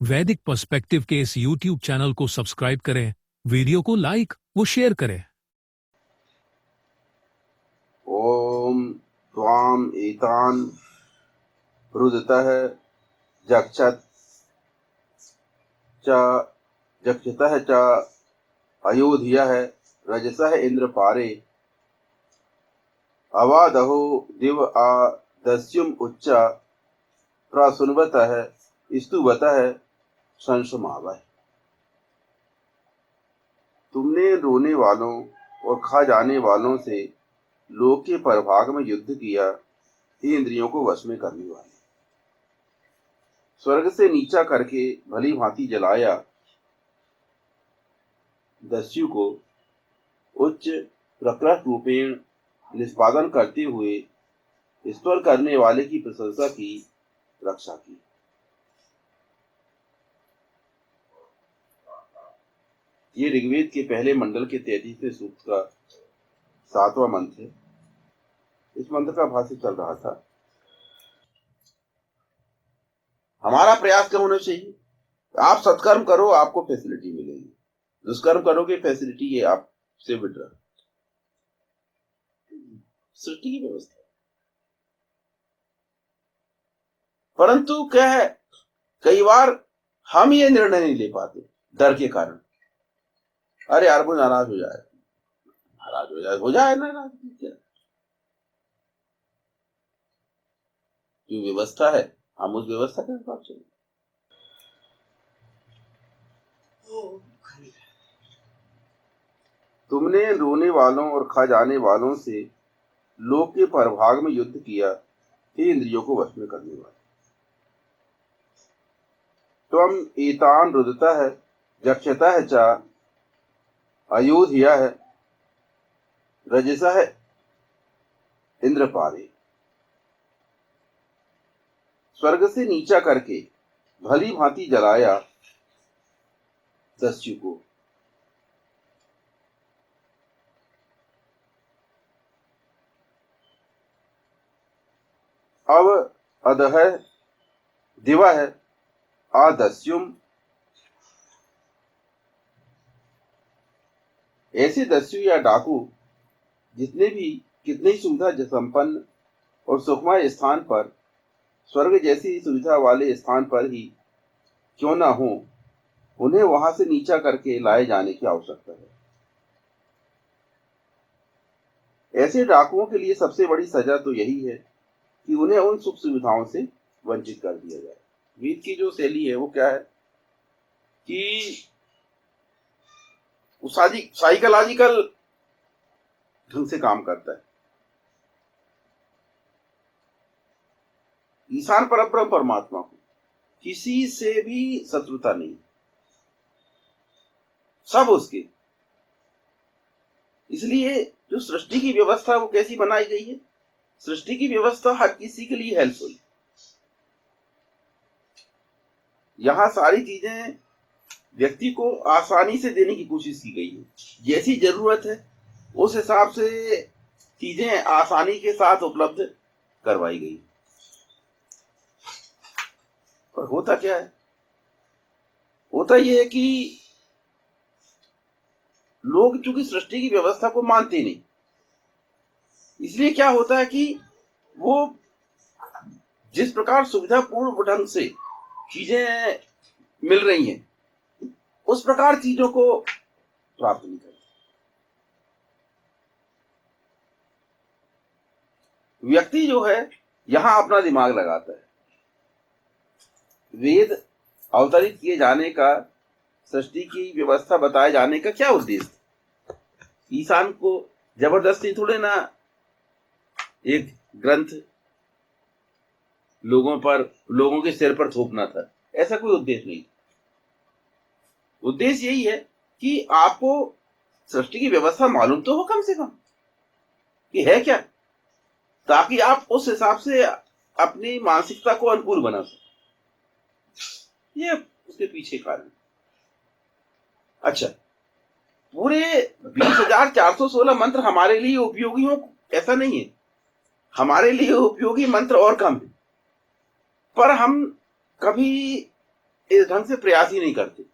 वैदिक पर्सपेक्टिव के इस YouTube चैनल को सब्सक्राइब करें, वीडियो को लाइक व शेयर करें। ओम त्वाम एतान रुदतः जक्षत च जक्षतः च अयोध्यः रजसः इंद्र पारे अवादहो दिव आ दस्युम उच्च प्रसुन्वतः स्तुवतः संशमावः। तुमने रोने वालों और खा जाने वालों से लोक के परभाग में युद्ध किया, ही इंद्रियों को वश में करने वाले। स्वर्ग से नीचा करके भली भांति जलाया, दस्यु को उच्च प्रकृत रूपेण निष्पादन करते हुए ईश्वर करने वाले की प्रशंसा की, रक्षा की। ये ऋग्वेद के पहले मंडल के 33वें सूक्त का 7वां मंत्र है। इस मंत्र का भाष्य चल रहा था। हमारा प्रयास क्या होना चाहिए? आप सत्कर्म करो, आपको फैसिलिटी मिलेगी। दुष्कर्म करोगे, फैसिलिटी ये आपसे विड्रॉ। सृष्टि की व्यवस्था। परंतु क्या है, कई बार हम ये निर्णय नहीं ले पाते डर के कारण। अरे यार वो नाराज हो जाए, हो जाए नाराज। जो व्यवस्था है, हम उस व्यवस्था के हिसाब से। तुमने रोने वालों और खा जाने वालों से लोक के परभाग में युद्ध किया, ही इंद्रियों को वश में करने वाले। त्वम एतान रुदतः जक्षतः च अयोध्यः रजसः इंद्र पारे। स्वर्ग से नीचा करके भली भांति जलाया, दस्यु को अब अधः दिवः आदस्युम। ऐसे दस्यु या डाकू जितने भी कितने ही सुविधा संपन्न और सुखमय स्थान पर, स्वर्ग जैसी सुविधा वाले स्थान पर ही क्यों ना हो, उन्हें वहां से नीचा करके लाए जाने की आवश्यकता है। ऐसे डाकुओं के लिए सबसे बड़ी सजा तो यही है कि उन्हें उन सुख सुविधाओं से वंचित कर दिया जाए। वेद की जो शैली है वो क्या है कि साइकोलॉजिकल ढंग से काम करता है। ईशान परब्रह्म परमात्मा को किसी से भी शत्रुता नहीं, सब उसके। इसलिए जो सृष्टि की व्यवस्था वो कैसी बनाई गई है? सृष्टि की व्यवस्था हर किसी के लिए हेल्पफुल। यहां सारी चीजें व्यक्ति को आसानी से देने की कोशिश की गई है। जैसी जरूरत है उस हिसाब से चीजें आसानी के साथ उपलब्ध करवाई गई। पर होता क्या है? होता यह है कि लोग चूंकि सृष्टि की व्यवस्था को मानते नहीं, इसलिए क्या होता है कि वो जिस प्रकार सुविधापूर्ण ढंग से चीजें मिल रही हैं, उस प्रकार चीजों को प्राप्त नहीं करते। व्यक्ति जो है यहां अपना दिमाग लगाता है। वेद अवतरित किए जाने का, सृष्टि की व्यवस्था बताए जाने का क्या उद्देश्य? ईशान को जबरदस्ती थोड़े ना एक ग्रंथ लोगों के सिर पर थोपना था, ऐसा कोई उद्देश्य नहीं। उद्देश्य यही है कि आपको सृष्टि की व्यवस्था मालूम तो हो कम से कम कि है क्या, ताकि आप उस हिसाब से अपनी मानसिकता को अनुकूल बना सकें। ये उसके पीछे कारण। अच्छा, पूरे 20,416 मंत्र हमारे लिए उपयोगी हो ऐसा नहीं है। हमारे लिए उपयोगी मंत्र और कम है, पर हम कभी इस ढंग से प्रयास ही नहीं करते।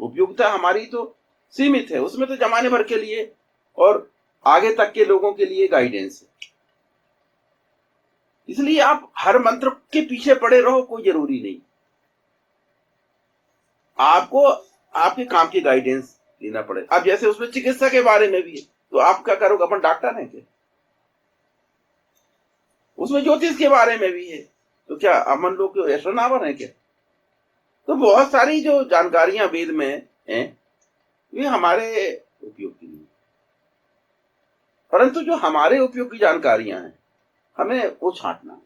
उपयोगिता हमारी तो सीमित है, उसमें तो जमाने भर के लिए और आगे तक के लोगों के लिए गाइडेंस है। इसलिए आप हर मंत्र के पीछे पड़े रहो, कोई जरूरी नहीं। आपको आपके काम की गाइडेंस लेना पड़े। अब जैसे उसमें चिकित्सा के बारे में भी है, तो आप क्या करोगे? अपन डॉक्टर हैं क्या? उसमें ज्योतिष के बारे में भी है, तो क्या अमन लोग एस्ट्रोनॉमर हैं क्या? तो बहुत सारी जो जानकारियां वेद में हैं वे हमारे उपयोग की नहीं, परंतु जो हमारे उपयोग की जानकारियां हैं हमें वो छांटना है।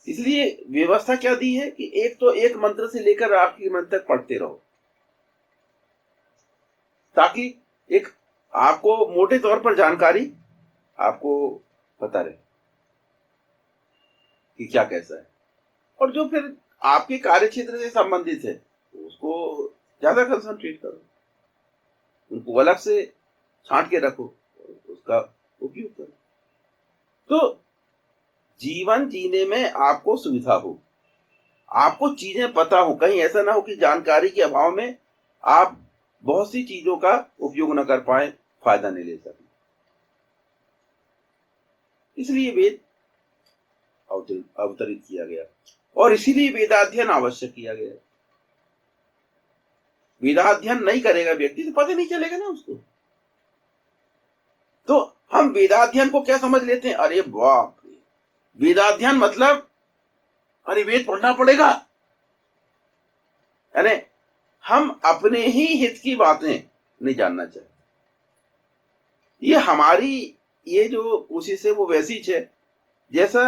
इसलिए व्यवस्था क्या दी है कि एक तो एक मंत्र से लेकर आखिरी मंत्र तक पढ़ते रहो, ताकि एक आपको मोटे तौर पर जानकारी आपको पता रहे कि क्या कैसा है। और जो फिर आपके कार्य क्षेत्र से संबंधित है उसको ज्यादा कंसंट्रेट करो, उनको अलग से छांट के रखो और उसका उपयोग करो। तो जीवन जीने में आपको सुविधा हो, आपको चीजें पता हो, कहीं ऐसा ना हो कि जानकारी के अभाव में आप बहुत सी चीजों का उपयोग न कर पाए, फायदा नहीं ले सके। इसलिए वेद अवतरित किया गया और इसीलिए वेदाध्ययन आवश्यक किया गया। वेदाध्ययन नहीं करेगा व्यक्ति तो पता नहीं चलेगा ना उसको। तो हम वेदाध्ययन को क्या समझ लेते हैं? अरे बाप रे, वेदाध्ययन मतलब अरे वेद पढ़ना पड़ेगा, यानी हम अपने ही हित की बातें नहीं जानना चाहते। ये हमारी ये जो कोशिश है वो वैसी है जैसा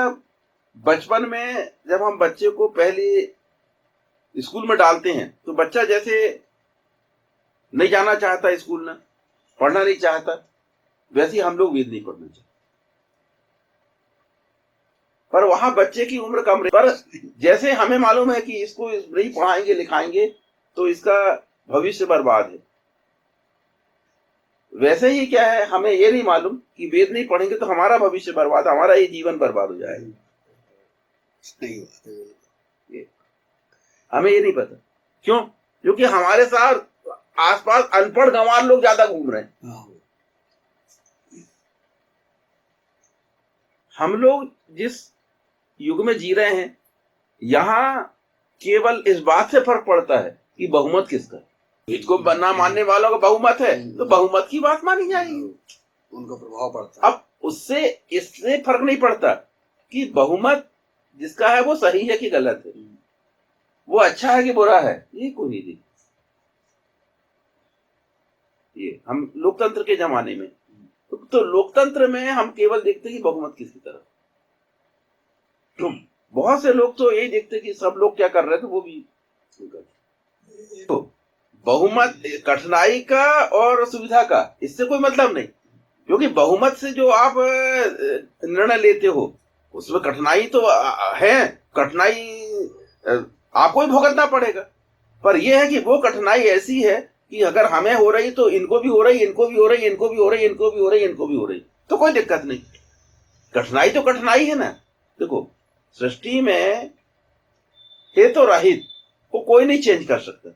बचपन में जब हम बच्चे को पहले स्कूल में डालते हैं तो बच्चा जैसे नहीं जाना चाहता स्कूल ना, पढ़ना नहीं चाहता, वैसे ही हम लोग वेद नहीं पढ़ना चाहते। पर वहां बच्चे की उम्र कम रही, पर जैसे हमें मालूम है कि इसको नहीं पढ़ाएंगे लिखाएंगे तो इसका भविष्य बर्बाद है, वैसे ही क्या है, हमें ये नहीं मालूम कि वेद नहीं पढ़ेंगे तो हमारा भविष्य बर्बाद, हमारा ये जीवन बर्बाद हो जाएगा। हमें ये नहीं पता। क्यों? क्योंकि हमारे साथ आसपास अनपढ़ गंवार लोग ज्यादा घूम रहे हैं। हम लोग जिस युग में जी रहे हैं यहां केवल इस बात से फर्क पड़ता है कि बहुमत किसका है। इसको ना मानने वालों का बहुमत है तो बहुमत की बात मानी जाएगी, उनका प्रभाव पड़ता है। अब उससे इससे फर्क नहीं पड़ता कि बहुमत जिसका है वो सही है कि गलत है, वो अच्छा है कि बुरा है, ये कोई नहीं। ये हम लोकतंत्र के जमाने में तो लोकतंत्र में हम केवल देखते हैं कि बहुमत किसकी तरफ। तो बहुत से लोग तो यही देखते कि सब लोग क्या कर रहे थे वो भी। तो बहुमत कठिनाई का और सुविधा का इससे कोई मतलब नहीं, क्योंकि बहुमत से जो आप निर्णय लेते हो उसमें कठिनाई तो है, कठिनाई आपको ही भुगतना पड़ेगा। पर यह है कि वो कठिनाई ऐसी है कि अगर हमें हो रही तो इनको भी हो रही, इनको भी हो रही, इनको भी हो रही, इनको भी हो रही, इनको भी हो रही, तो कोई दिक्कत नहीं। कठिनाई तो कठिनाई है ना। देखो सृष्टि में हेतु रहित को कोई नहीं चेंज कर सकता,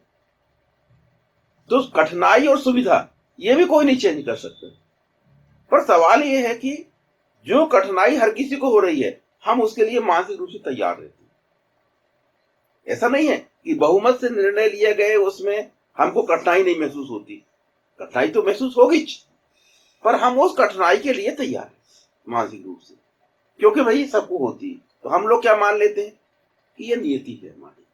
तो कठिनाई और सुविधा ये भी कोई नहीं चेंज कर सकता। पर सवाल ये है कि जो कठिनाई हर किसी को हो रही है हम उसके लिए मानसिक रूप से तैयार रहते हैं। ऐसा नहीं है कि बहुमत से निर्णय लिए गए उसमें हमको कठिनाई नहीं महसूस होती, कठिनाई तो महसूस होगी, पर हम उस कठिनाई के लिए तैयार हैं मानसिक रूप से, क्योंकि भाई सबको होती है। तो हम लोग क्या मान लेते हैं कि ये नियति है हमारी।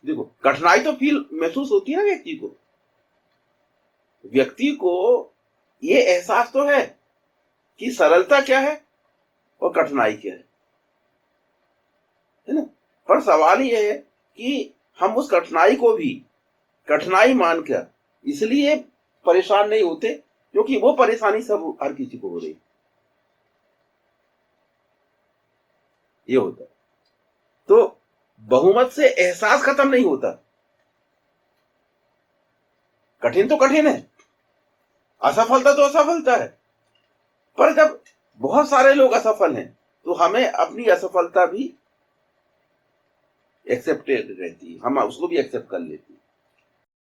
देखो कठिनाई तो फील महसूस होती है ना व्यक्ति को, व्यक्ति को ये एहसास तो है कि सरलता क्या है और कठिनाई क्या है ना। पर सवाल ये है कि हम उस कठिनाई को भी कठिनाई मानकर इसलिए परेशान नहीं होते क्योंकि वो परेशानी सब हर किसी को हो रही, ये होता है। तो बहुमत से एहसास खत्म नहीं होता, कठिन तो कठिन है, असफलता तो असफलता है, पर जब बहुत सारे लोग असफल हैं तो हमें अपनी असफलता भी एक्सेप्टेड रहती है, हम उसको भी एक्सेप्ट कर लेते हैं।